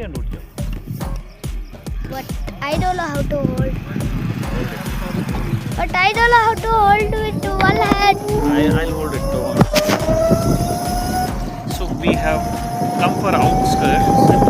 and would you? But I don't know how to hold. Hold it. But I don't know how to hold with one hand. I'll hold it too. So we have come for outskirts.